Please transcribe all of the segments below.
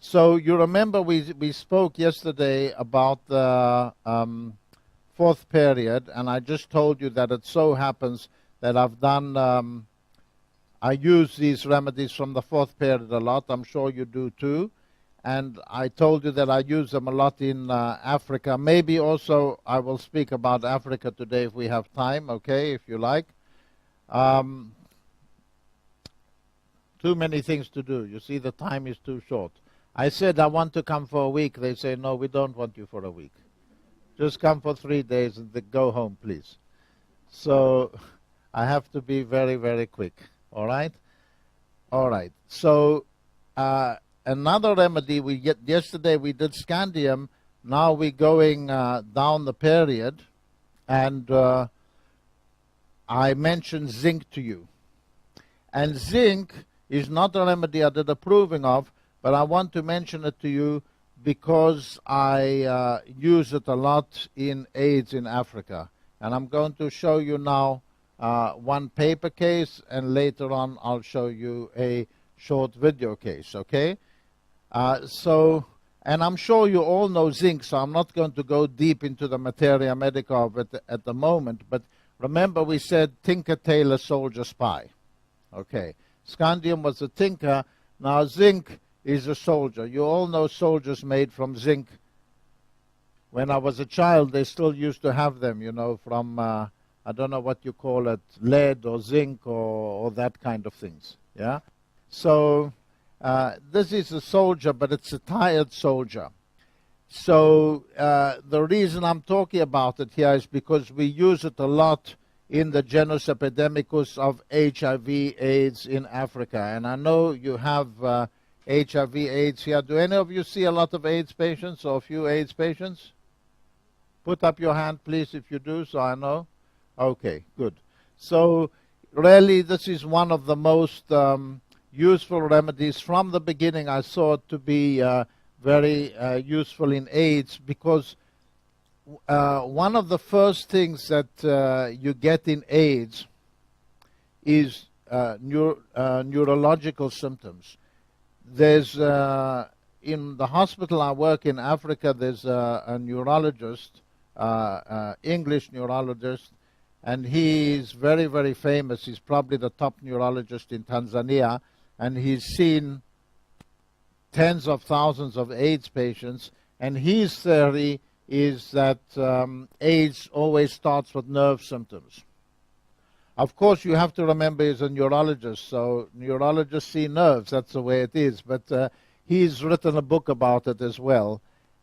So you remember we spoke yesterday about the fourth period, and I just told you that it so happens that I've done, I use these remedies from the fourth period a lot. I'm sure you do too. And I told you that I use them a lot in Africa. Maybe also I will speak about Africa today if we have time, okay, if you like. Too many things to do. You see, the time is too short. I said I want to come for a week. They say, no, we don't want you for a week. Just come for 3 days and then go home, please. So I have to be very, very quick, all right? All right. So another remedy, yesterday we did scandium. Now we're going down the period, and I mentioned zinc to you. And zinc is not a remedy I did approving of, but I want to mention it to you because I use it a lot in AIDS in Africa. And I'm going to show you now one paper case, and later on I'll show you a short video case, okay? And I'm sure you all know zinc, so I'm not going to go deep into the materia medica of it at the moment, but remember we said tinker, tailor, soldier, spy. Okay, scandium was a tinker. Now zinc is a soldier. You all know soldiers made from zinc. When I was a child, they still used to have them, you know, from, I don't know what you call it, lead or zinc or that kind of things, yeah? So this is a soldier, but it's a tired soldier. So the reason I'm talking about it here is because we use it a lot in the genus epidemicus of HIV/AIDS in Africa. And I know you have HIV/AIDS here. Do any of you see a lot of AIDS patients or a few AIDS patients? Put up your hand, please, if you do, so I know. Okay, good. So really, this is one of the most useful remedies. From the beginning, I saw it to be very useful in AIDS because one of the first things that you get in AIDS is neurological symptoms. There's, in the hospital I work in Africa, there's a neurologist, English neurologist, and he's very, very famous. He's probably the top neurologist in Tanzania, and he's seen tens of thousands of AIDS patients, and his theory is that AIDS always starts with nerve symptoms. Of course, you have to remember he's a neurologist, so neurologists see nerves, that's the way it is, but he's written a book about it as well,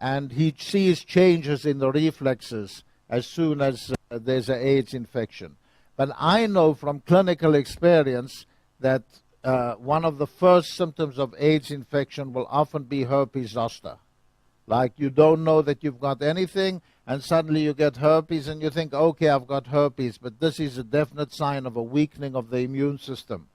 and he sees changes in the reflexes as soon as there's an AIDS infection. But I know from clinical experience that one of the first symptoms of AIDS infection will often be herpes zoster. Like you don't know that you've got anything, and suddenly you get herpes, and you think, okay, I've got herpes, but this is a definite sign of a weakening of the immune system.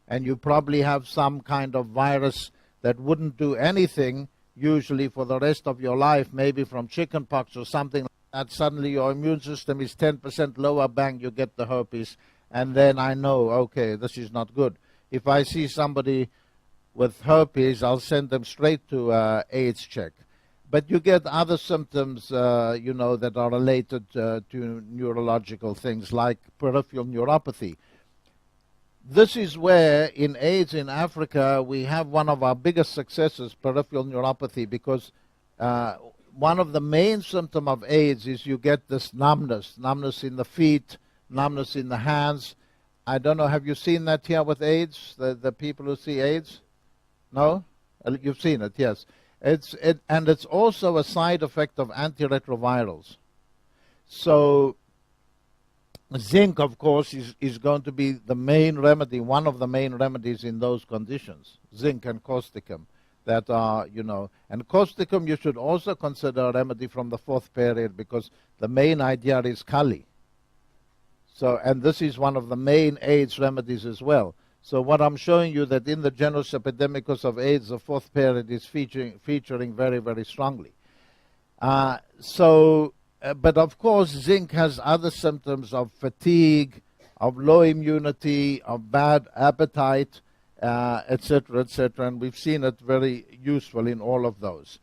And you probably have some kind of virus that wouldn't do anything, usually for the rest of your life, maybe from chickenpox or something like that. Suddenly your immune system is 10% lower, bang, you get the herpes, and then I know, okay, this is not good. If I see somebody with herpes, I'll send them straight to AIDS check. But you get other symptoms, you know, that are related to neurological things like peripheral neuropathy. This is where in AIDS in Africa we have one of our biggest successes, peripheral neuropathy, because one of the main symptoms of AIDS is you get this numbness in the feet, numbness in the hands. I don't know, have you seen that here with AIDS, the people who see AIDS? No? You've seen it, yes. And it's also a side effect of antiretrovirals. So zinc, of course, is going to be the main remedy, one of the main remedies in those conditions, zinc and causticum that are, you know, and causticum you should also consider a remedy from the fourth period because the main idea is kali. So, and this is one of the main AIDS remedies as well. So what I'm showing you that in the genus epidemicus of AIDS, the fourth period is featuring very, very strongly. But of course, zinc has other symptoms of fatigue, of low immunity, of bad appetite, etc., etc., and we've seen it very useful in all of those.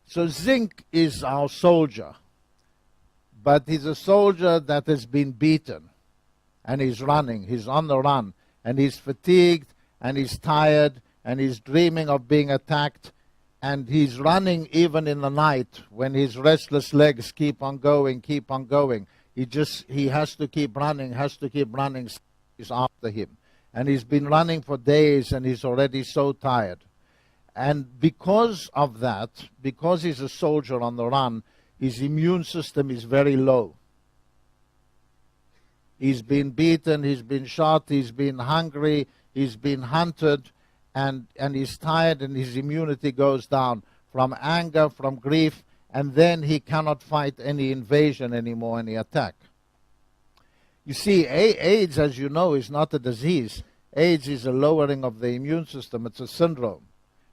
So zinc is our soldier, but he's a soldier that has been beaten, and he's running, he's on the run, and he's fatigued, and he's tired, and he's dreaming of being attacked, and he's running even in the night when his restless legs keep on going, keep on going. He has to keep running, he's after him. And he's been running for days, and he's already so tired. And because of that, because he's a soldier on the run, his immune system is very low. He's been beaten, he's been shot, he's been hungry, he's been hunted, and he's tired, and his immunity goes down from anger, from grief, and then he cannot fight any invasion anymore, any attack. You see, AIDS, as you know, is not a disease. AIDS is a lowering of the immune system. It's a syndrome.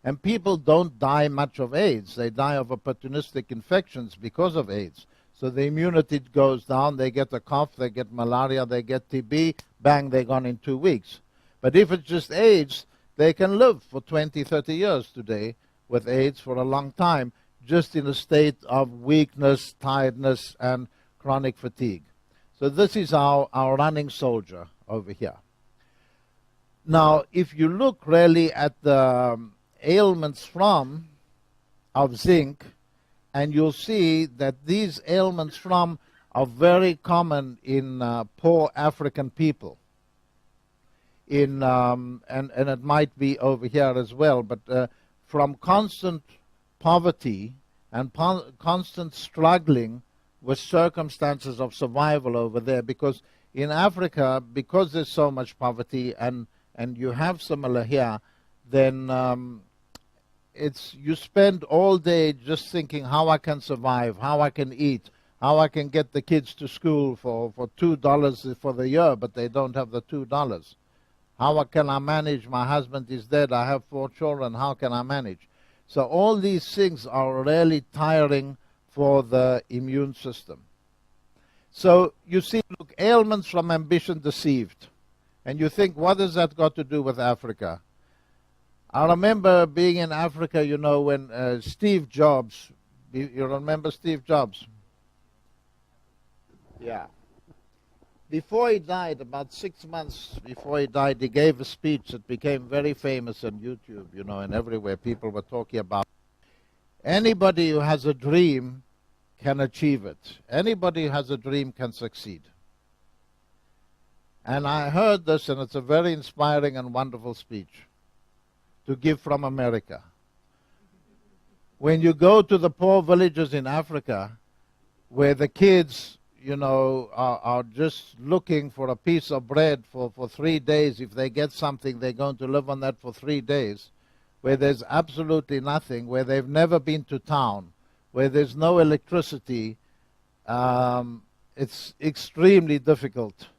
And people don't die much of AIDS. They die of opportunistic infections because of AIDS. So the immunity goes down. They get a cough, they get malaria, they get TB. Bang, they're gone in 2 weeks. But if it's just AIDS, they can live for 20, 30 years today with AIDS for a long time, just in a state of weakness, tiredness, and chronic fatigue. So this is our running soldier over here. Now, if you look really at the ailments of zinc, and you'll see that these ailments are very common in poor African people. And it might be over here as well, but from constant poverty and constant struggling with circumstances of survival over there, because in Africa, because there's so much poverty, and you have similar here, then you spend all day just thinking how I can survive, how I can eat, how I can get the kids to school for $2 for the year, but they don't have the $2. How can I manage? My husband is dead. I have 4 children. How can I manage? So all these things are really tiring for the immune system. So you see, look, ailments from ambition deceived. And you think, what has that got to do with Africa? I remember being in Africa, you know, when Steve Jobs, you remember Steve Jobs? Yeah. Before he died, about 6 months before he died, he gave a speech that became very famous on YouTube, you know, and everywhere people were talking about it. Anybody who has a dream can achieve it. Anybody who has a dream can succeed. And I heard this, and it's a very inspiring and wonderful speech to give from America. When you go to the poor villages in Africa, where the kids, you know, are just looking for a piece of bread for 3 days. If they get something, they're going to live on that for 3 days, where there's absolutely nothing, where they've never been to town, where there's no electricity. It's extremely difficult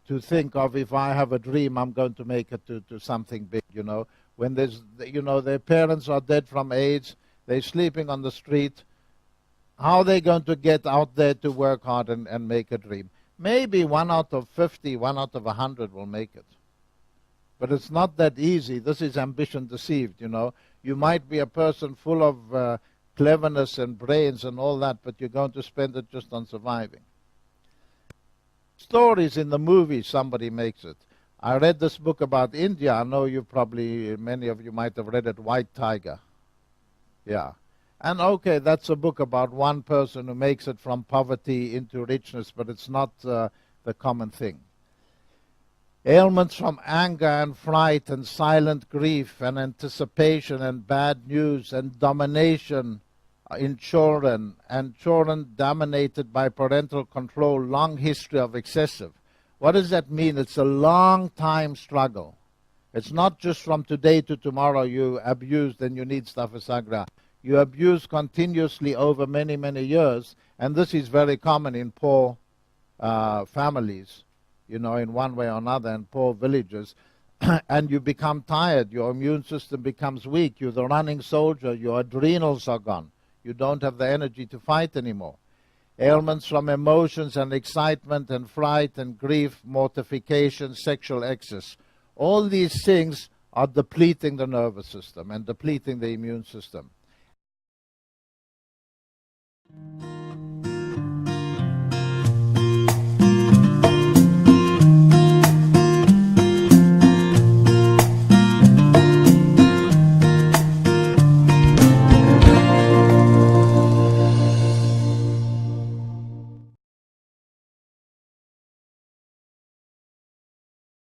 to think of, if I have a dream, I'm going to make it to something big, you know. When there's, you know, their parents are dead from AIDS, they're sleeping on the street. How are they going to get out there to work hard and make a dream? Maybe 1 out of 50, 1 out of 100 will make it. But it's not that easy. This is ambition deceived, you know. You might be a person full of cleverness and brains and all that, but you're going to spend it just on surviving. Stories in the movie, somebody makes it. I read this book about India. I know you probably, many of you might have read it, White Tiger. Yeah. And okay, that's a book about one person who makes it from poverty into richness, but it's not the common thing. Ailments from anger and fright and silent grief and anticipation and bad news and domination in children, and children dominated by parental control, long history of excessive. What does that mean? It's a long time struggle. It's not just from today to tomorrow you abused and you need staphysagra. You abuse continuously over many, many years, and this is very common in poor families, you know, in one way or another, in poor villages. And you become tired, your immune system becomes weak, you're the running soldier, your adrenals are gone. You don't have the energy to fight anymore. Ailments from emotions and excitement and fright and grief, mortification, sexual excess. All these things are depleting the nervous system and depleting the immune system.